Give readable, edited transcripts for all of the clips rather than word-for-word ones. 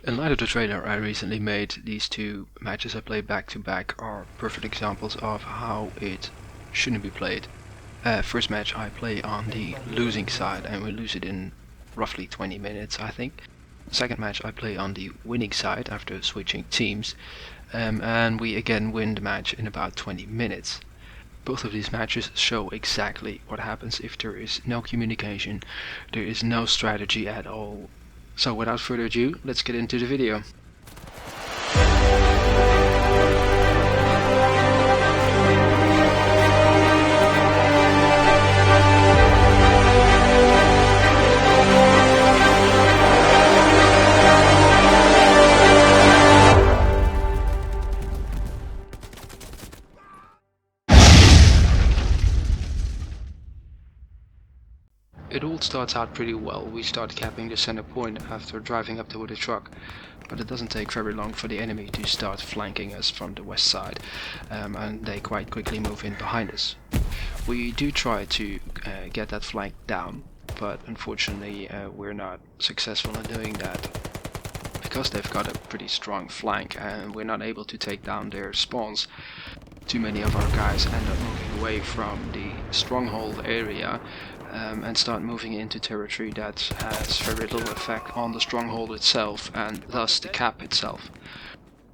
In light of the trailer I recently made, these two matches I played back to back are perfect examples of how it shouldn't be played. First match I play on the losing side and we lose it in roughly 20 minutes I think. Second match I play on the winning side after switching teams, and we again win the match in about 20 minutes. Both of these matches show exactly what happens if there is no communication, there is no strategy at all. So without further ado, let's get into the video. It all starts out pretty well. We start capping the center point after driving up there with a truck, but it doesn't take very long for the enemy to start flanking us from the west side, and they quite quickly move in behind us. We do try to get that flank down, but unfortunately we're not successful in doing that. Because they've got a pretty strong flank and we're not able to take down their spawns, too many of our guys end up moving away from the stronghold area and start moving into territory that has very little effect on the stronghold itself and thus the cap itself.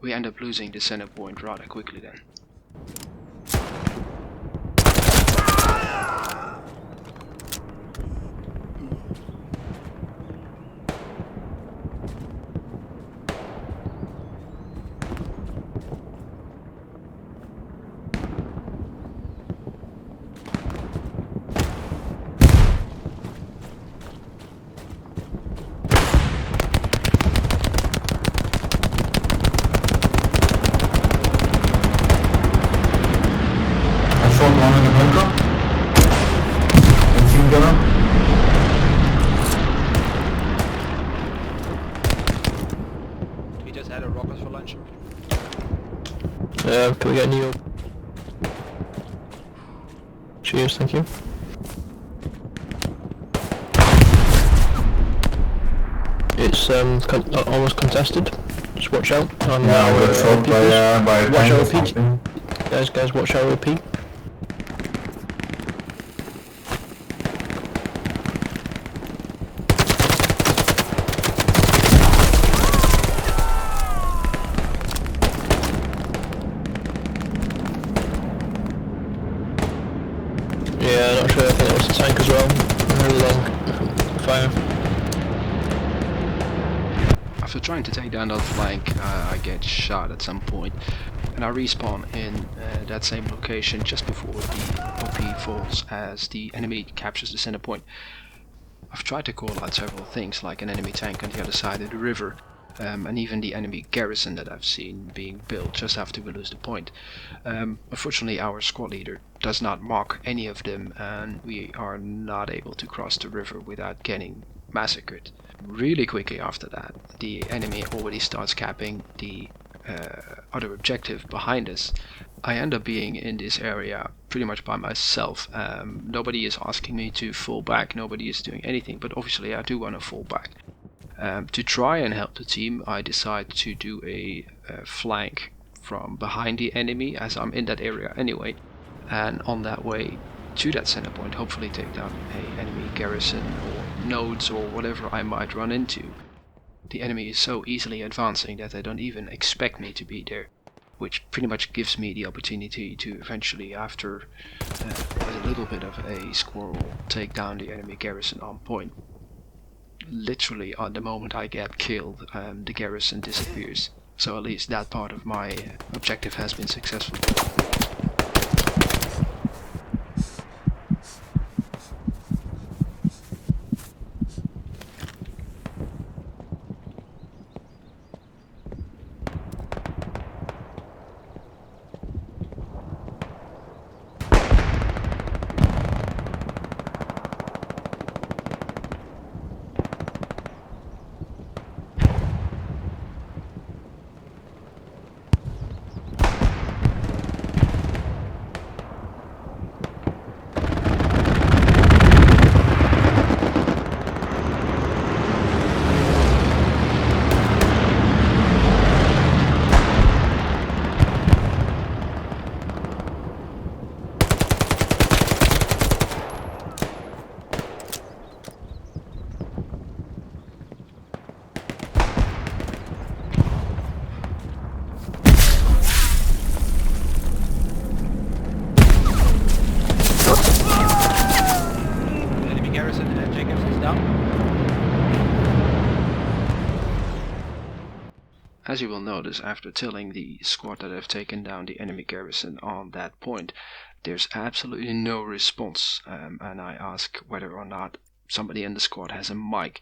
We end up losing the center point rather quickly then. One in the bunker. Machine gunner. We just had a rockets for lunch. Can we get a new? Cheers, thank you. It's almost contested. Just watch out. Yeah, we got shot by a watch tank our or repeat. something. Guys, watch our repeat. Yeah, not sure. I think that was the tank as well. Really long fire. After trying to take down that flank, I get shot at some point, and I respawn in that same location just before the OP falls as the enemy captures the center point. I've tried to call out several things like an enemy tank on the other side of the river, and even the enemy garrison that I've seen being built just after we lose the point. Unfortunately our squad leader does not mark any of them and we are not able to cross the river without getting massacred. Really quickly after that, the enemy already starts capping the other objective behind us. I end up being in this area pretty much by myself. Nobody is asking me to fall back, nobody is doing anything, but obviously I do want to fall back. To try and help the team, I decide to do a flank from behind the enemy as I'm in that area anyway, and on that way to that center point hopefully take down a enemy garrison or nodes or whatever I might run into. The enemy is so easily advancing that they don't even expect me to be there, which pretty much gives me the opportunity to eventually, after a little bit of a squirrel, take down the enemy garrison on point. Literally on the moment I get killed, the garrison disappears, so at least that part of my objective has been successful. As you will notice, after telling the squad that I've taken down the enemy garrison on that point, there's absolutely no response, and I ask whether or not somebody in the squad has a mic,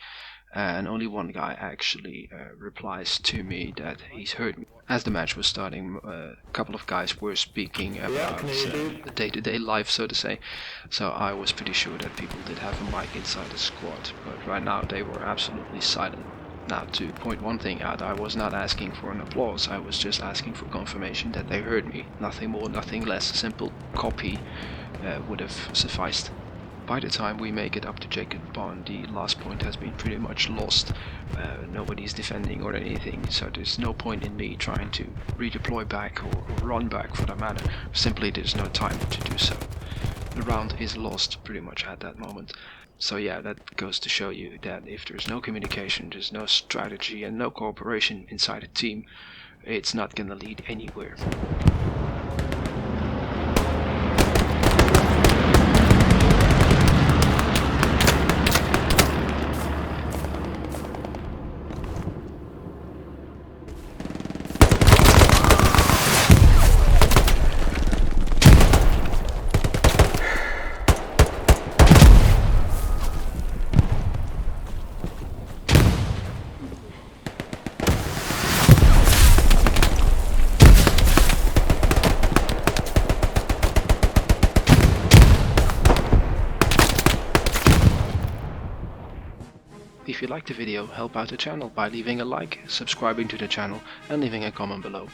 and only one guy actually replies to me that he's heard me. As the match was starting, a couple of guys were speaking about the day-to-day life, so to say, so I was pretty sure that people did have a mic inside the squad, but right now they were absolutely silent. Now, to point one thing out, I was not asking for an applause, I was just asking for confirmation that they heard me. Nothing more, nothing less. A simple copy would have sufficed. By the time we make it up to Jacob Bond, the last point has been pretty much lost. Nobody's defending or anything, so there's no point in me trying to redeploy back or run back for that matter. Simply there's no time to do so. The round is lost pretty much at that moment. So yeah, that goes to show you that if there's no communication, there's no strategy and no cooperation inside a team, it's not gonna lead anywhere. If you liked the video, help out the channel by leaving a like, subscribing to the channel and leaving a comment below.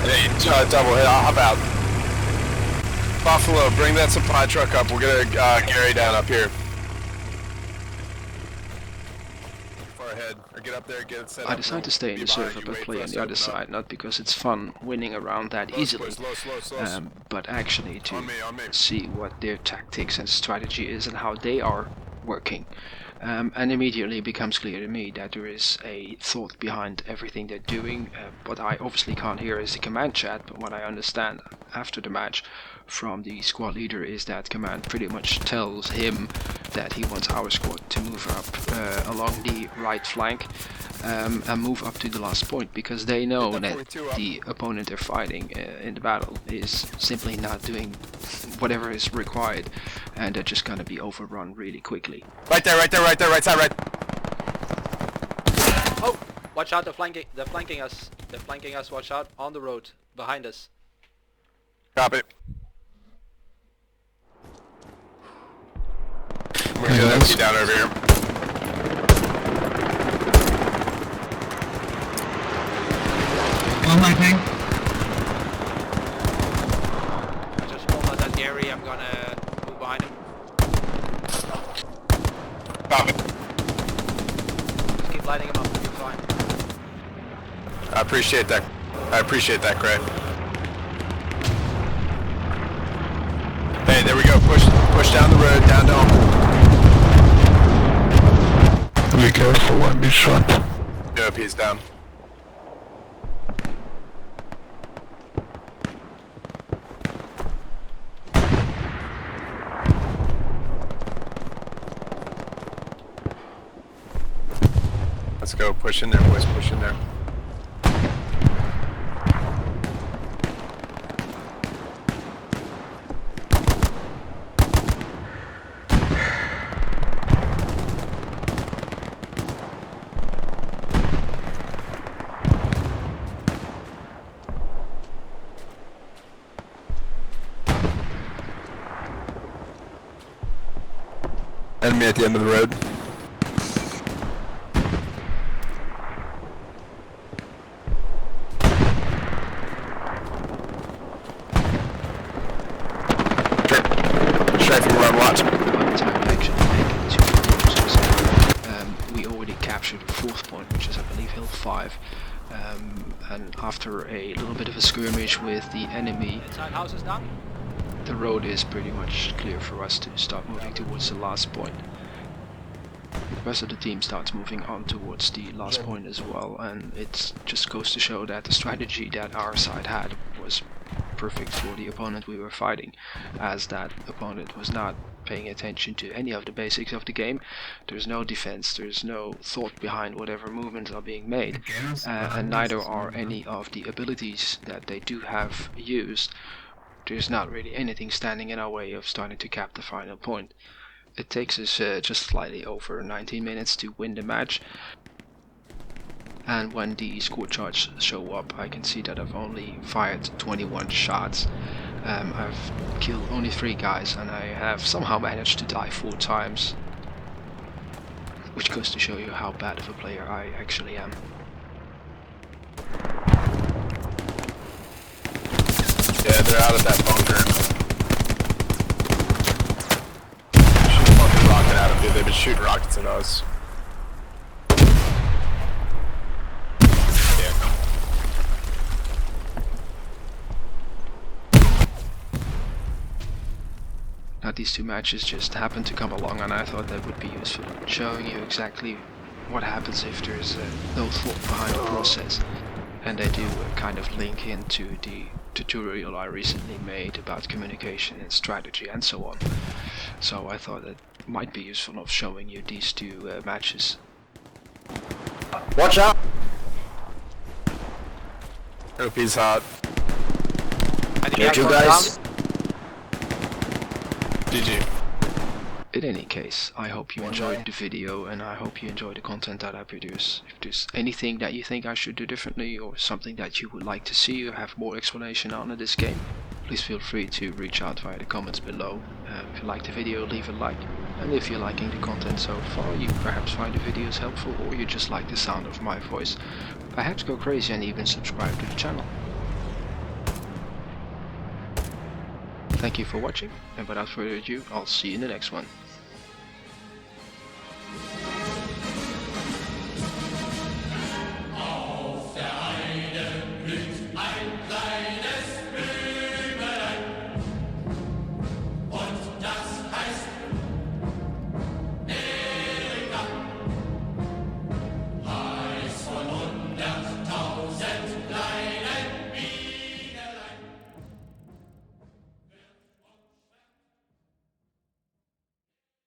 Hey, double hit, I'll hop out. Buffalo, bring that supply truck up. We're gonna Gary down up here. Far ahead, or get up there, get it set up. I decided to stay in the server but play on the other side, not because it's fun winning around that easily, but actually to see what their tactics and strategy is and how they are working. And immediately it becomes clear to me that there is a thought behind everything they're doing. What I obviously can't hear is the command chat, but what I understand after the match from the squad leader is that command pretty much tells him that he wants our squad to move up along the right flank and move up to the last point, because they know that the opponent they're fighting in the battle is simply not doing whatever is required, and they're just gonna be overrun really quickly. Right there, right side, right. Oh, watch out! They're flanking us. Watch out on the road behind us. Copy. We're gonna empty down over here. On my thing. I just almost at Gary. I'm gonna move behind him. Copy. Just keep lighting him up. You're fine. I appreciate that. Craig. Hey, there we go. Push down the road, down to home. Be careful when be shot. Yep, he's down. Let's go. Push in there, boys. Push in there. Enemy at the end of the road. Strafing around watch. By the time we actually make it to the forces, we already captured the fourth point, which is I believe Hill 5. And after a little bit of a skirmish with the enemy, Inside house is down. the road is pretty much clear for us to start moving towards the last point. The rest of the team starts moving on towards the last point as well, and it just goes to show that the strategy that our side had was perfect for the opponent we were fighting, as that opponent was not paying attention to any of the basics of the game. There's no defense, there's no thought behind whatever movements are being made, and neither are any of the abilities that they do have used. There's not really anything standing in our way of starting to cap the final point. It takes us just slightly over 19 minutes to win the match. And when the score charts show up, I can see that I've only fired 21 shots. I've killed only 3 guys, and I have somehow managed to die 4 times. Which goes to show you how bad of a player I actually am. Yeah, they're out of that bunker. Shoot a fucking rocket at them, dude. They've been shooting rockets at us. Now these 2 matches just happened to come along, and I thought that would be useful, showing you exactly what happens if there's no thought behind the process. And they do kind of link into the tutorial I recently made about communication and strategy and so on. So I thought it might be useful of showing you these 2 matches. Watch out! Hope he's hot. Here, you guys. GG. In any case, I hope you enjoyed the video, and I hope you enjoy the content that I produce. If there's anything that you think I should do differently, or something that you would like to see or have more explanation on in this game, please feel free to reach out via the comments below. If you liked the video, leave a like, and if you're liking the content so far, you perhaps find the videos helpful, or you just like the sound of my voice, perhaps go crazy and even subscribe to the channel. Thank you for watching, and without further ado, I'll see you in the next one.